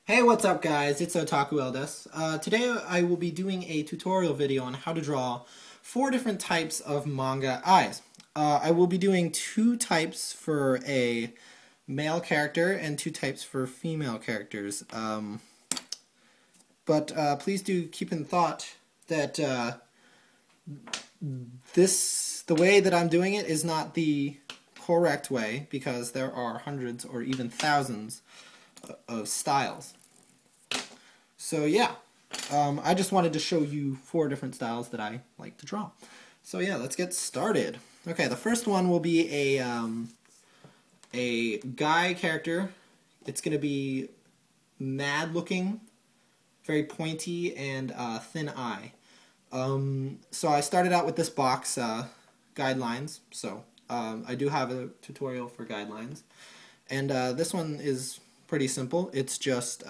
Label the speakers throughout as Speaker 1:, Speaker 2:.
Speaker 1: Hey, what's up guys? It's Otaku Eldes. Today I will be doing a tutorial video on how to draw 4 different types of manga eyes. I will be doing 2 types for a male character and 2 types for female characters. But please do keep in thought that the way that I'm doing it is not the correct way, because there are hundreds or even thousands of styles. So yeah, I just wanted to show you 4 different styles that I like to draw. So yeah, let's get started. Okay, the first one will be a guy character. It's going to be mad looking, very pointy, and thin eye. So I started out with this box, guidelines. So I do have a tutorial for guidelines. And this one is pretty simple. It's just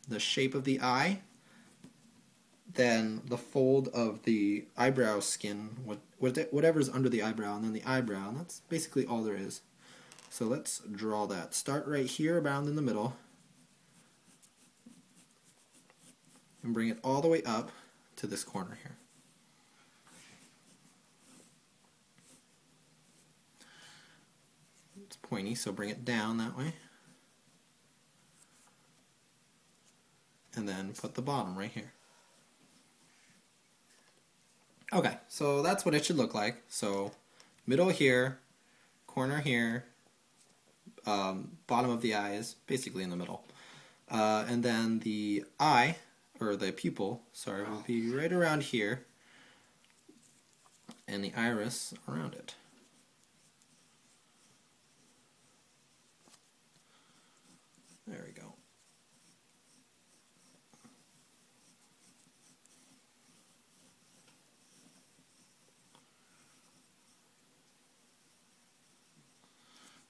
Speaker 1: the shape of the eye, then the fold of the eyebrow skin, whatever's under the eyebrow, and then the eyebrow, and that's basically all there is. So let's draw that. Start right here around in the middle and bring it all the way up to this corner here. It's pointy, so bring it down that way. And then put the bottom right here. Okay, so that's what it should look like. So middle here, corner here, bottom of the eye is basically in the middle. And then the eye, or the pupil, sorry, will be right around here, and the iris around it. There we go.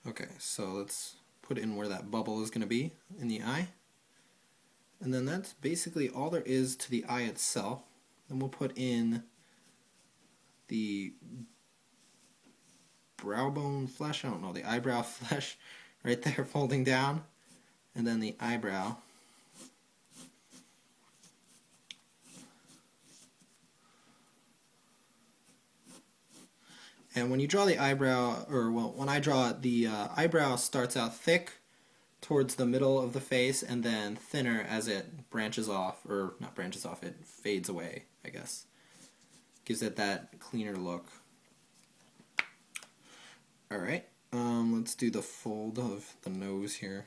Speaker 1: Okay, so let's put in where that bubble is going to be in the eye. And then that's basically all there is to the eye itself. Then we'll put in the brow bone flesh, I don't know, the eyebrow flesh right there folding down. And then the eyebrow. And when you draw the eyebrow, or well, when I draw it, the eyebrow starts out thick towards the middle of the face and then thinner as it branches off, or not branches off, it fades away, I guess. Gives it that cleaner look. Alright, let's do the fold of the nose here.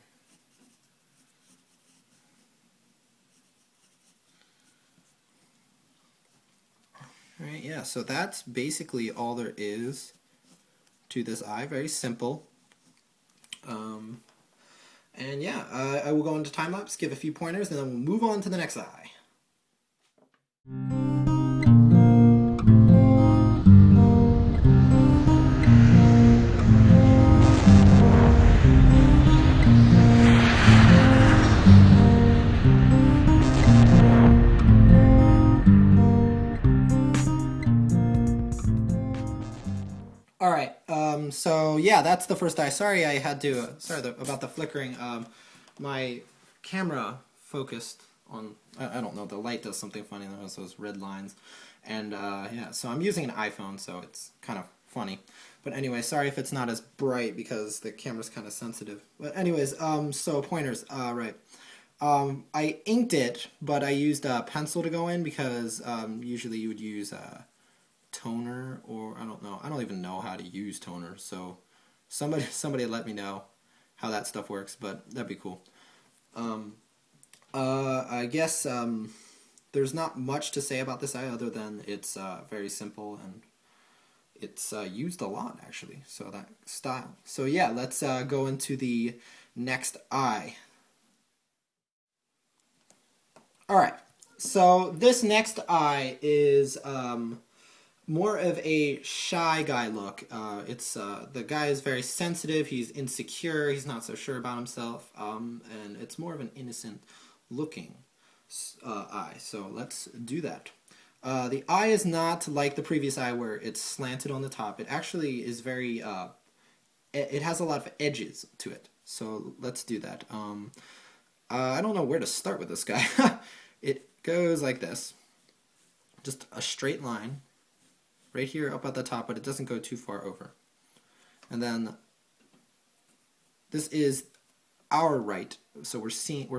Speaker 1: Alright, yeah, so that's basically all there is to this eye. Very simple. And yeah, I will go into time-lapse, give a few pointers, and then we'll move on to the next eye. Alright, so yeah, that's the first eye. Sorry I had to, about the flickering. My camera focused on, I don't know, the light does something funny, there's those red lines. And yeah, so I'm using an iPhone, so it's kind of funny. But anyway, sorry if it's not as bright because the camera's kind of sensitive. But anyways, so pointers, right. I inked it, but I used a pencil to go in because usually you would use toner, or I don't even know how to use toner, so somebody let me know how that stuff works, but that'd be cool. I guess there's not much to say about this eye other than it's very simple and it's used a lot actually, so that style. So yeah, let's go into the next eye. Alright, so this next eye is more of a shy guy look. The guy is very sensitive, he's insecure, he's not so sure about himself, and it's more of an innocent looking eye. So let's do that. The eye is not like the previous eye where it's slanted on the top. It actually is very, it has a lot of edges to it. So let's do that. I don't know where to start with this guy. It goes like this. Just a straight line right here up at the top, but it doesn't go too far over. And then this is our right, so we're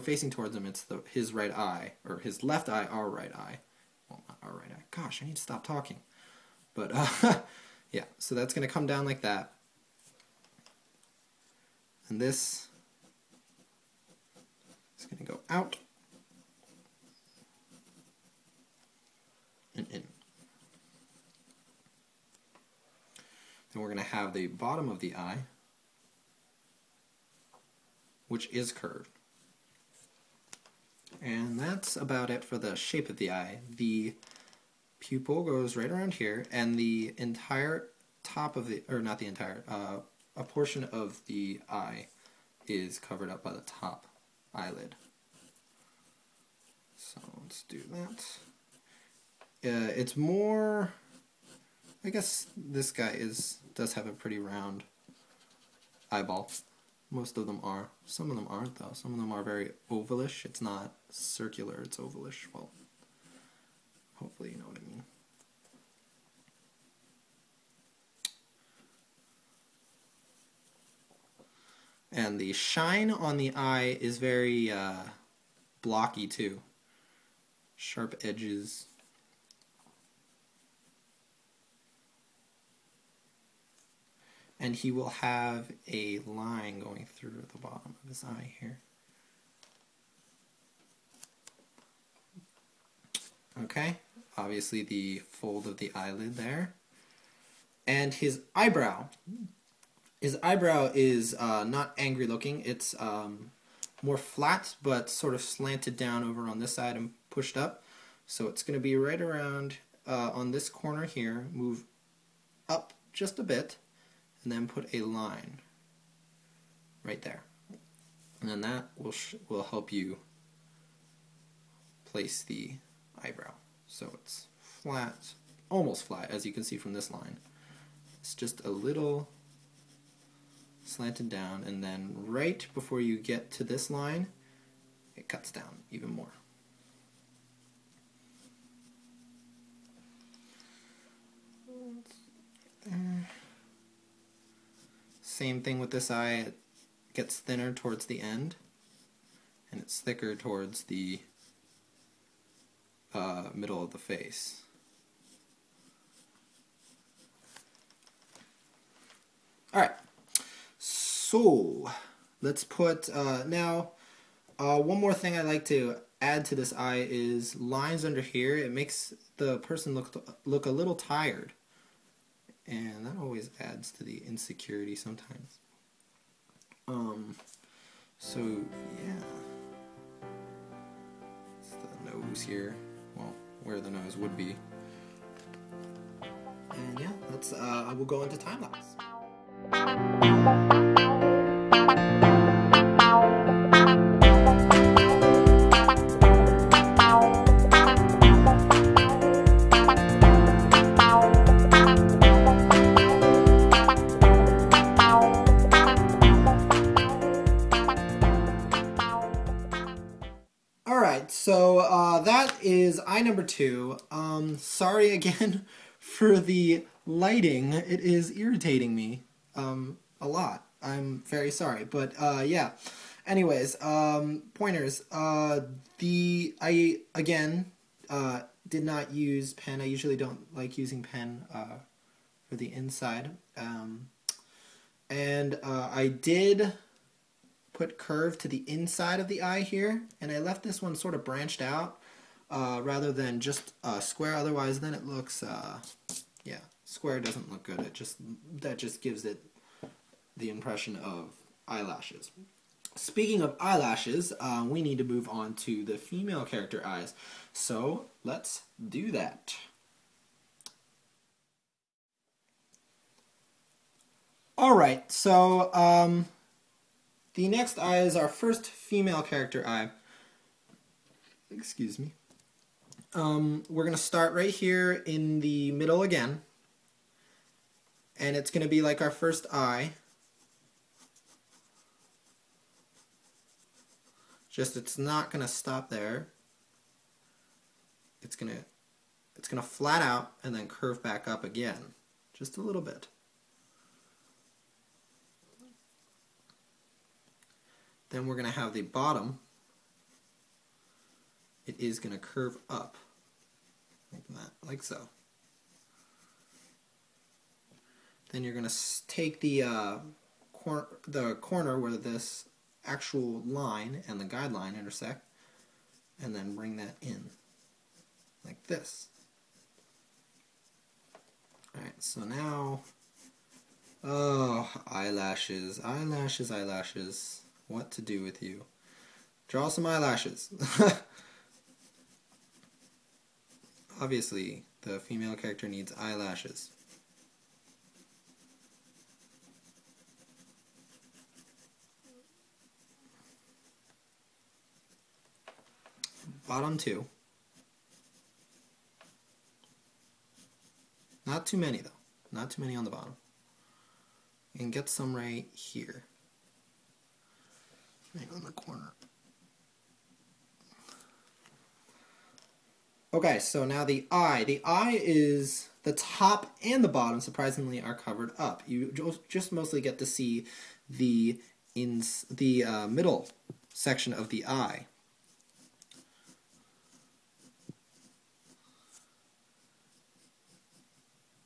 Speaker 1: facing towards him. It's his right eye, or his left eye, our right eye. Well, not our right eye. Gosh, I need to stop talking. But yeah, so that's going to come down like that. And this is going to go out and in. Then we're going to have the bottom of the eye, which is curved. And that's about it for the shape of the eye. The pupil goes right around here, and the entire top of the, or not the entire, a portion of the eye is covered up by the top eyelid. So let's do that. It's more, I guess this guy does have a pretty round eyeball. Most of them are. Some of them aren't, though. Some of them are very ovalish. It's not circular, it's ovalish. Well, hopefully you know what I mean. And the shine on the eye is very blocky, too. Sharp edges. And he will have a line going through the bottom of his eye here. Okay, obviously the fold of the eyelid there. And his eyebrow. His eyebrow is not angry looking. It's more flat, but sort of slanted down over on this side and pushed up. So it's going to be right around on this corner here, move up just a bit, and then put a line right there. And then that will help you place the eyebrow. So it's flat, almost flat, as you can see from this line. It's just a little slanted down, and then right before you get to this line, it cuts down even more. Same thing with this eye. It gets thinner towards the end, and it's thicker towards the middle of the face. Alright, so let's put, now, one more thing I like to add to this eye is lines under here. It makes the person look a little tired, and that always adds to the insecurity sometimes. So yeah, it's the nose here, well, where the nose would be. And yeah, that's, I will go into time lapse. Alright, so that is eye number 2. Sorry again for the lighting. It is irritating me a lot. I'm very sorry, but yeah. Anyways, pointers. I again did not use pen. I usually don't like using pen for the inside. And I did put curve to the inside of the eye here, and I left this one sort of branched out rather than just square. Otherwise, then it looks, yeah, square doesn't look good. That just gives it the impression of eyelashes. Speaking of eyelashes, we need to move on to the female character eyes. So let's do that. Alright, so the next eye is our first female character eye. Excuse me. We're going to start right here in the middle again. And it's going to be like our first eye. Just it's not gonna stop there. It's gonna flat out and then curve back up again, just a little bit. Then we're gonna have the bottom. It is gonna curve up like that, like so. Then you're gonna take the corner where this actual line and the guideline intersect, and then bring that in like this. Alright, so now, oh, eyelashes, eyelashes, eyelashes. What to do with you? Draw some eyelashes. Obviously, the female character needs eyelashes. Bottom two. Not too many though. Not too many on the bottom. And get some right here. Right on the corner. Okay, so now the eye. The eye is the top and the bottom, surprisingly, are covered up. You just mostly get to see the middle section of the eye.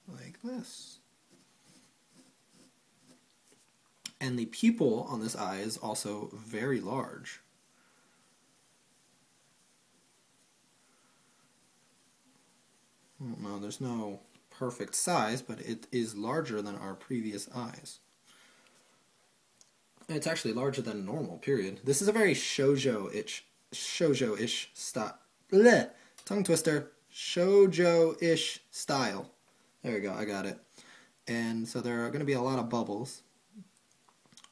Speaker 1: Like this. And the pupil on this eye is also very large. No, there's no perfect size, but it is larger than our previous eyes. And it's actually larger than normal, period. This is a very shoujo-ish style. Blech! Tongue twister. Shoujo-ish style. There we go, I got it. And so there are going to be a lot of bubbles.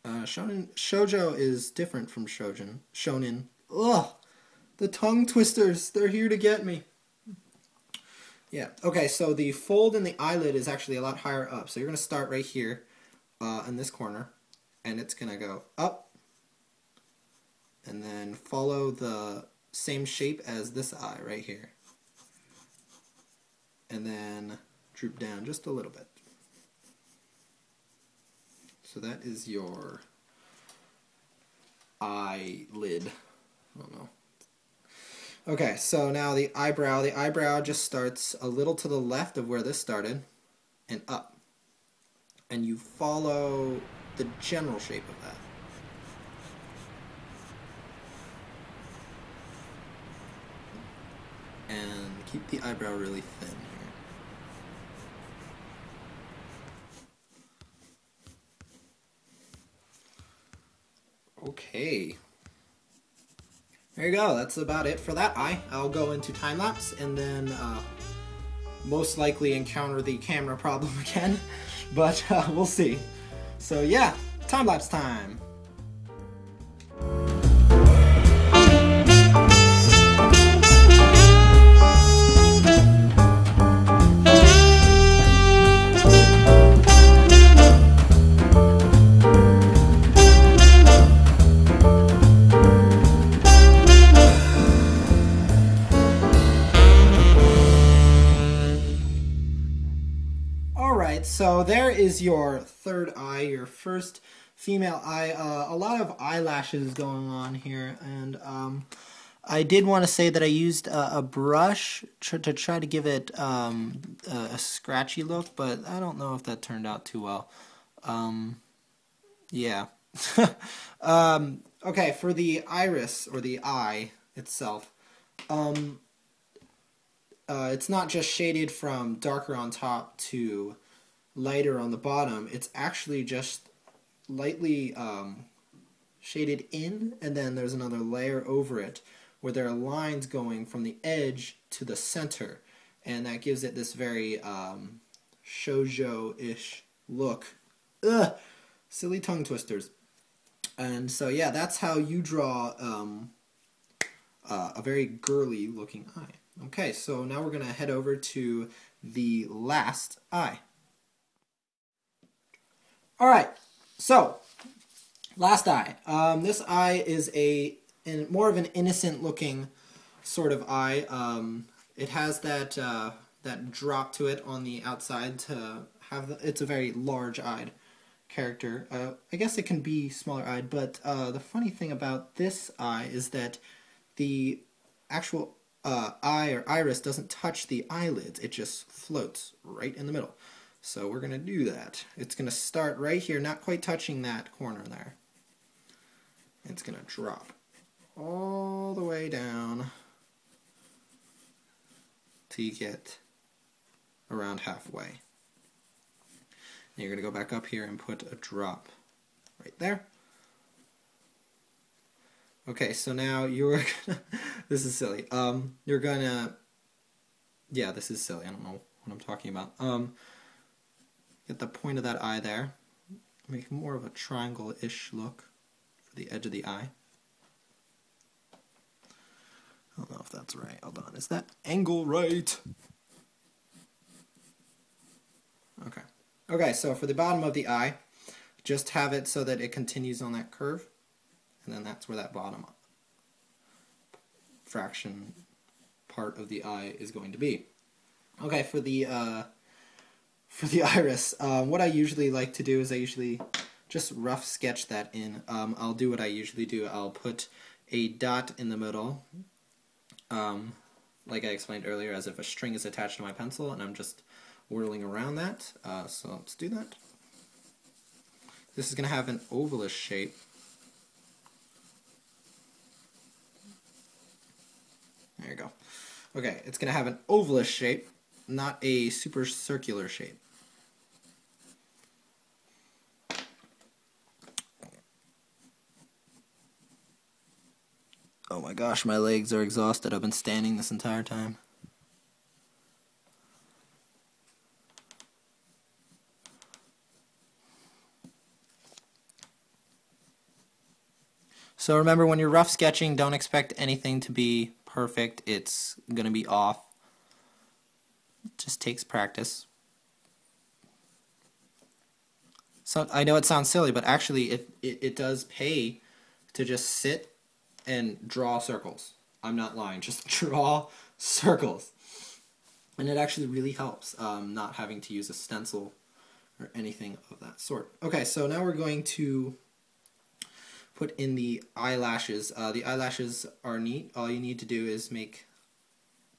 Speaker 1: Shoujo is different from shonen. Ugh! The tongue twisters, they're here to get me. Yeah, okay, so the fold in the eyelid is actually a lot higher up. So you're going to start right here in this corner, and it's going to go up, and then follow the same shape as this eye right here. And then droop down just a little bit. So that is your eyelid. I don't know. Okay, so now the eyebrow. The eyebrow just starts a little to the left of where this started and up. And you follow the general shape of that. And keep the eyebrow really thin here. Okay. There you go, that's about it for that eye. I'll go into time-lapse and then most likely encounter the camera problem again, but we'll see. So yeah, time-lapse time. So there is your third eye, your first female eye. A lot of eyelashes going on here, and I did want to say that I used a brush to try to give it a scratchy look, but I don't know if that turned out too well. Yeah. Okay, for the iris, or the eye itself, it's not just shaded from darker on top to lighter on the bottom. It's actually just lightly shaded in, and then there's another layer over it where there are lines going from the edge to the center, and that gives it this very shoujo-ish look. Ugh! Silly tongue twisters. And so yeah, that's how you draw a very girly looking eye. Okay, so now we're going to head over to the last eye. Alright, so, last eye. This eye is a more of an innocent looking sort of eye. It has that that drop to it on the outside to have it's a very large-eyed character. I guess it can be smaller-eyed, but the funny thing about this eye is that the actual eye or iris doesn't touch the eyelids. It just floats right in the middle. So we're going to do that. It's going to start right here, not quite touching that corner there. It's going to drop all the way down till you get around halfway. And you're going to go back up here and put a drop right there. Okay, so now you're gonna, this is silly. You're gonna, yeah, this is silly. I don't know what I'm talking about. Get the point of that eye there. Make more of a triangle-ish look for the edge of the eye. I don't know if that's right. Hold on. Is that angle right? Okay. Okay, so for the bottom of the eye, just have it so that it continues on that curve. And then that's where that bottom fraction part of the eye is going to be. Okay, for the iris, what I usually like to do is I usually just rough sketch that in. I'll do what I usually do. I'll put a dot in the middle, like I explained earlier, as if a string is attached to my pencil, and I'm just whirling around that. So let's do that. This is going to have an ovalish shape. There you go. Okay, it's going to have an ovalish shape, not a super circular shape. Oh my gosh, my legs are exhausted. I've been standing this entire time. So remember, when you're rough sketching, don't expect anything to be perfect. It's going to be off. It just takes practice. So I know it sounds silly, but actually it does pay to just sit and draw circles. I'm not lying. Just draw circles. And it actually really helps not having to use a stencil or anything of that sort. Okay, so now we're going to put in the eyelashes. The eyelashes are neat. All you need to do is make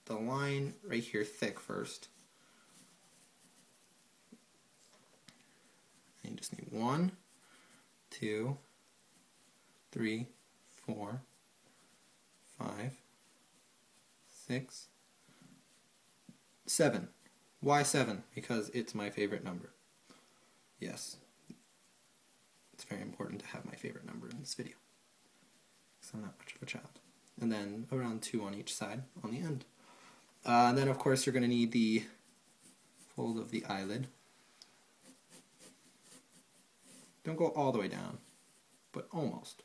Speaker 1: the line right here thick first. And you just need 1, 2, 3, 4, 5, 6, 7. Why 7? Because it's my favorite number. Yes. It's very important to have my favorite number in this video, because I'm not much of a child. And then around 2 on each side on the end. And then of course you're going to need the fold of the eyelid. Don't go all the way down, but almost.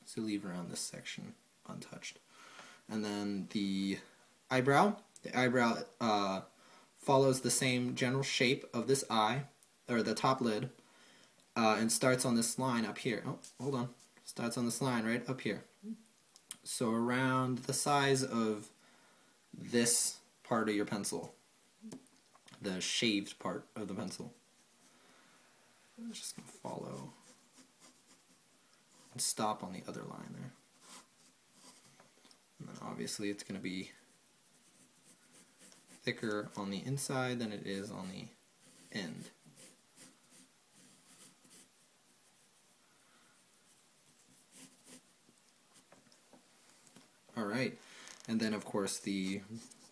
Speaker 1: So leave around this section untouched. And then the eyebrow. The eyebrow follows the same general shape of this eye, or the top lid. And starts on this line up here. Oh, hold on. Starts on this line right up here. So around the size of this part of your pencil. The shaved part of the pencil. I'm just going to follow and stop on the other line there. And then obviously it's going to be thicker on the inside than it is on the end. Alright, and then of course the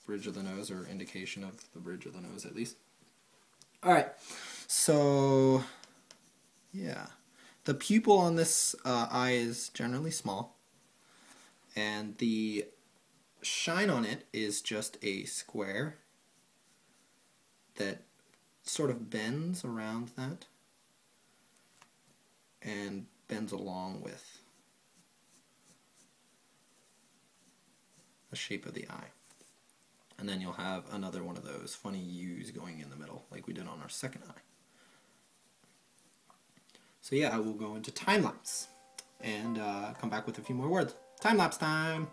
Speaker 1: bridge of the nose, or indication of the bridge of the nose at least. Alright, so yeah, the pupil on this eye is generally small, and the shine on it is just a square that sort of bends around that and bends along with the shape of the eye. And then you'll have another one of those funny U's going in the middle, like we did on our second eye. So yeah, I will go into time lapse and come back with a few more words. Time lapse time.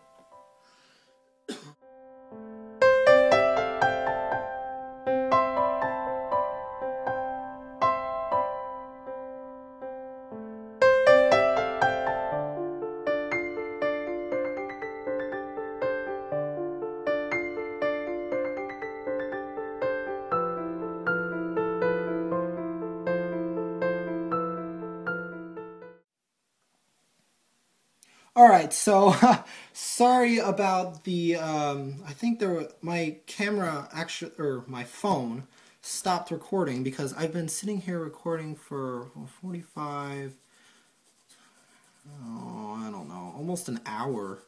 Speaker 1: All right, so sorry about the. I think my camera actually, or my phone, stopped recording because I've been sitting here recording for 45. Oh, I don't know, almost an hour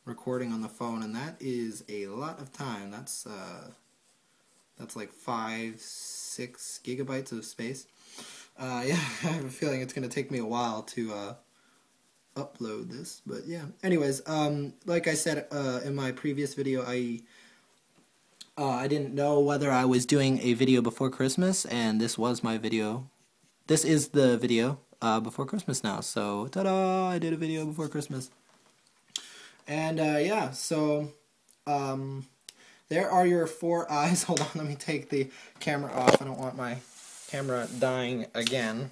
Speaker 1: recording on the phone, and that is a lot of time. That's like 5-6 gigabytes of space. Yeah, I have a feeling it's gonna take me a while to upload this, but yeah. Anyways, like I said in my previous video, I didn't know whether I was doing a video before Christmas, and this was my video. This is the video before Christmas now. So ta-da! I did a video before Christmas, and yeah. So there are your 4 eyes. Hold on, let me take the camera off. I don't want my camera dying again.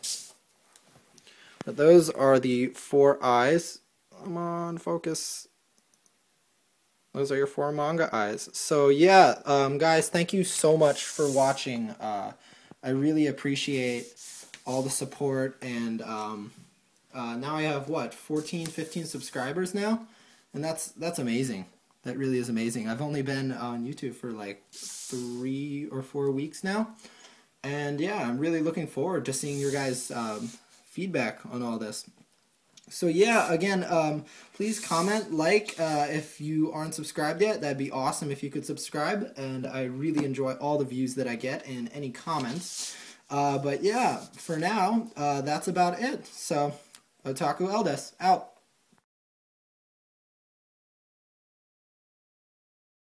Speaker 1: But those are the 4 eyes. Come on, focus. Those are your 4 manga eyes. So yeah, guys, thank you so much for watching. I really appreciate all the support, and now I have what, 14, 15 subscribers now, and that's amazing. That really is amazing. I've only been on YouTube for like 3 or 4 weeks now, and yeah, I'm really looking forward to seeing your guys' feedback on all this. So yeah, again, please comment, like, if you aren't subscribed yet. That'd be awesome if you could subscribe, and I really enjoy all the views that I get and any comments. But yeah, for now, that's about it. So, Otaku Eldest, out.